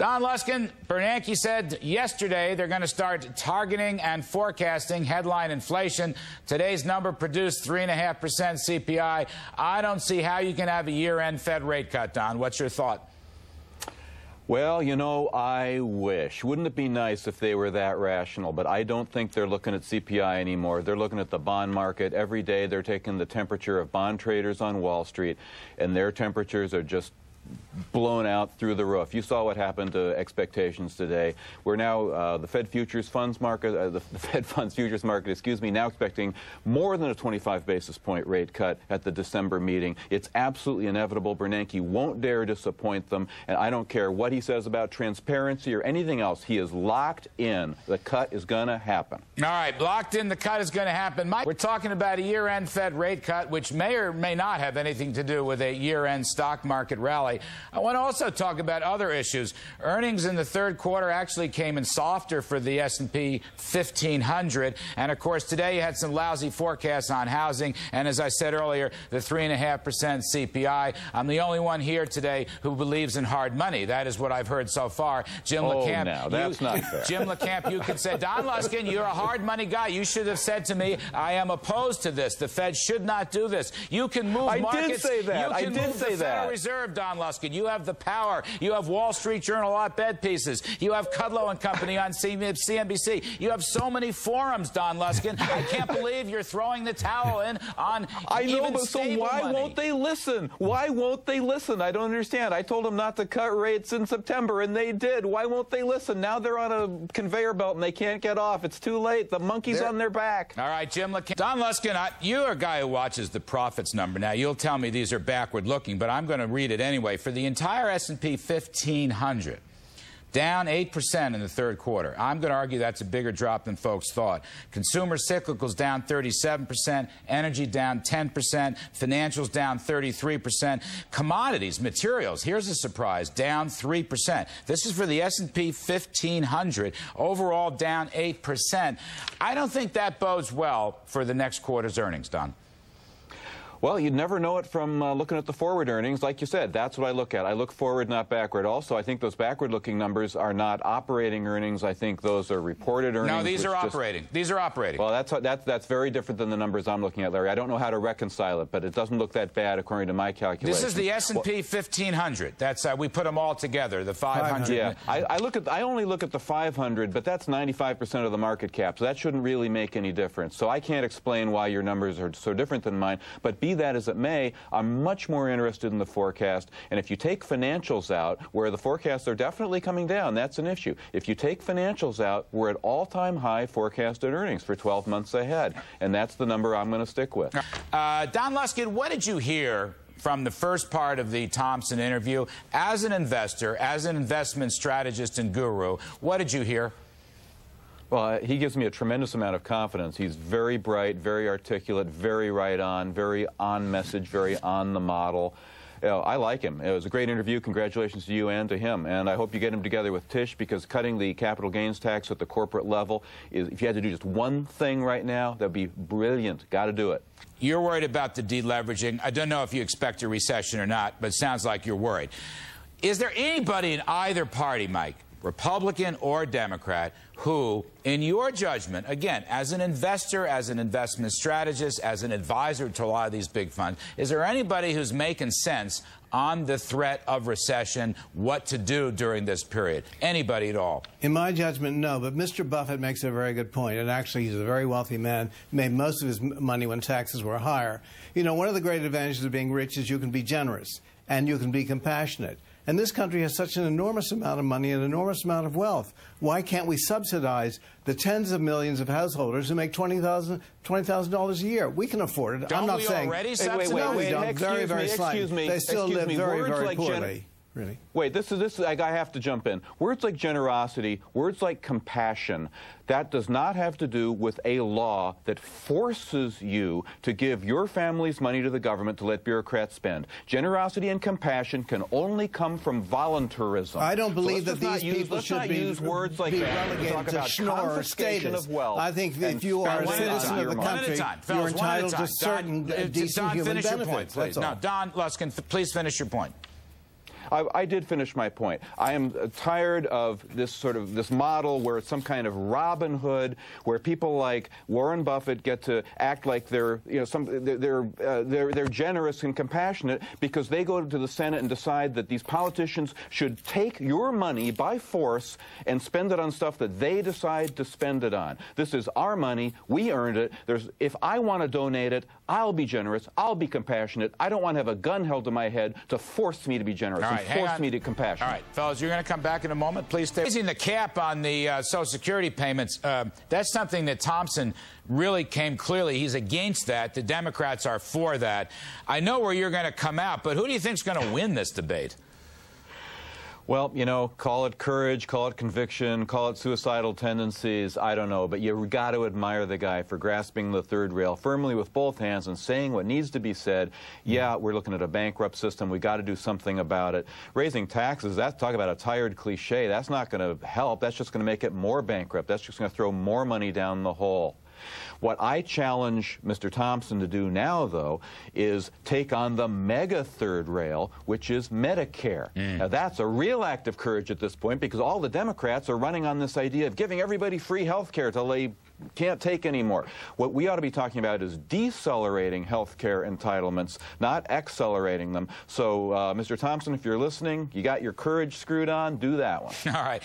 Don Luskin, Bernanke said yesterday they're going to start targeting and forecasting headline inflation. Today's number produced 3.5% CPI. I don't see how you can have a year-end Fed rate cut, Don. What's your thought? Well, you know, I wish. Wouldn't it be nice if they were that rational? But I don't think they're looking at CPI anymore. They're looking at the bond market. Every day they're taking the temperature of bond traders on Wall Street, and their temperatures are just blown out through the roof. You saw what happened to expectations today. We're now, the Fed futures funds market, the Fed funds futures market, excuse me, now expecting more than a 25 basis point rate cut at the December meeting. It's absolutely inevitable. Bernanke won't dare disappoint them, and I don't care what he says about transparency or anything else. He is locked in. The cut is going to happen. All right, locked in. The cut is going to happen. Mike, we're talking about a year-end Fed rate cut, which may or may not have anything to do with a year-end stock market rally. I want to also talk about other issues. Earnings in the third quarter actually came in softer for the S&P 1500. And, of course, today you had some lousy forecasts on housing. And as I said earlier, the 3.5% CPI. I'm the only one here today who believes in hard money. That is what I've heard so far. Jim LeCamp, now, that's not fair. Jim LeCamp, you could say, Don Luskin, you're a hard money guy. You should have said to me, I am opposed to this. The Fed should not do this. You can move markets. I did say that. You can move the Federal Reserve, Don Luskin. You have the power. You have Wall Street Journal op-ed pieces. You have Kudlow and Company on CNBC. You have so many forums, Don Luskin. I can't believe you're throwing the towel in on I know, even but so why money. won't they listen? Why won't they listen? I don't understand. I told them not to cut rates in September, and they did. Why won't they listen? Now they're on a conveyor belt, and they can't get off. It's too late. The monkey's on their back. All right, Jim LeCamp. Don Luskin, you're a guy who watches the profits number. Now, you'll tell me these are backward-looking, but I'm going to read it anyway. For the entire S&P 1500, down 8% in the third quarter. I'm going to argue that's a bigger drop than folks thought. Consumer cyclicals down 37%, energy down 10%, financials down 33%, commodities, materials, here's a surprise, down 3%. This is for the S&P 1500, overall down 8%. I don't think that bodes well for the next quarter's earnings, Don. Well, you'd never know it from looking at the forward earnings. Like you said, that's what I look at. I look forward, not backward. Also, I think those backward-looking numbers are not operating earnings. I think those are reported earnings. No, these are operating. These are operating. Well, that's very different than the numbers I'm looking at, Larry. I don't know how to reconcile it, but it doesn't look that bad according to my calculations. This is the S&P 1500. That's we put them all together. The 500. Yeah, I only look at the 500, but that's 95% of the market cap, so that shouldn't really make any difference. So I can't explain why your numbers are so different than mine. But be that as it may, I'm much more interested in the forecast. And if you take financials out, where the forecasts are definitely coming down, that's an issue. If you take financials out, we're at all-time high forecasted earnings for 12 months ahead. And that's the number I'm going to stick with. Don Luskin, what did you hear from the first part of the Thompson interview? As an investor, as an investment strategist and guru, what did you hear? Well, he gives me a tremendous amount of confidence. He's very bright, very articulate, very right on, very on message, very on the model. You know, I like him. It was a great interview. Congratulations to you and to him. And I hope you get him together with Tish, because cutting the capital gains tax at the corporate level is, if you had to do just one thing right now, that'd be brilliant. Got to do it. You're worried about the deleveraging. I don't know if you expect a recession or not, but it sounds like you're worried. Is there anybody in either party, Mike, Republican or Democrat, who, in your judgment, again, as an investor, as an investment strategist, as an advisor to a lot of these big funds, is there anybody who's making sense on the threat of recession, what to do during this period? Anybody at all? In my judgment, no. But Mr. Buffett makes a very good point. And actually, he's a very wealthy man, made most of his money when taxes were higher. You know, one of the great advantages of being rich is you can be generous and you can be compassionate. And this country has such an enormous amount of money and an enormous amount of wealth. Why can't we subsidize the tens of millions of householders who make $20,000 a year? We can afford it. Don't I'm not we saying already subsidize? No, we don't. Very, very slightly. They still live very, very poorly. Really? Wait, this is I have to jump in. Words like generosity, words like compassion, that does not have to do with a law that forces you to give your family's money to the government to let bureaucrats spend. Generosity and compassion can only come from voluntarism. I don't believe that these people should be use words like that relegated to schnorr or status. Of wealth. I think if you are a citizen of the country, you're entitled to certain decent human benefits. Don, Luskin, please finish your point. I did finish my point. I am tired of this model where it's some kind of Robin Hood, where people like Warren Buffett get to act like they're generous and compassionate because they go to the Senate and decide that these politicians should take your money by force and spend it on stuff that they decide to spend it on. This is our money. We earned it. If I want to donate it, I'll be generous. I'll be compassionate. I don't want to have a gun held to my head to force me to be generous and force me to compassionate. All right, fellas, you're going to come back in a moment. Please stay. Raising the cap on the Social Security payments, that's something that Thompson really came clearly. He's against that. The Democrats are for that. I know where you're going to come out, but who do you think is going to win this debate? Well, you know, call it courage, call it conviction, call it suicidal tendencies, I don't know. But you've got to admire the guy for grasping the third rail firmly with both hands and saying what needs to be said. Yeah, we're looking at a bankrupt system. We've got to do something about it. Raising taxes, that's talk about a tired cliche. That's not going to help. That's just going to make it more bankrupt. That's just going to throw more money down the hole. What I challenge Mr. Thompson to do now, though, is take on the mega third rail, which is Medicare. Now, that's a real act of courage at this point because all the Democrats are running on this idea of giving everybody free health care till they can't take anymore. What we ought to be talking about is decelerating health care entitlements, not accelerating them. So, Mr. Thompson, if you're listening, you got your courage screwed on, do that one. All right.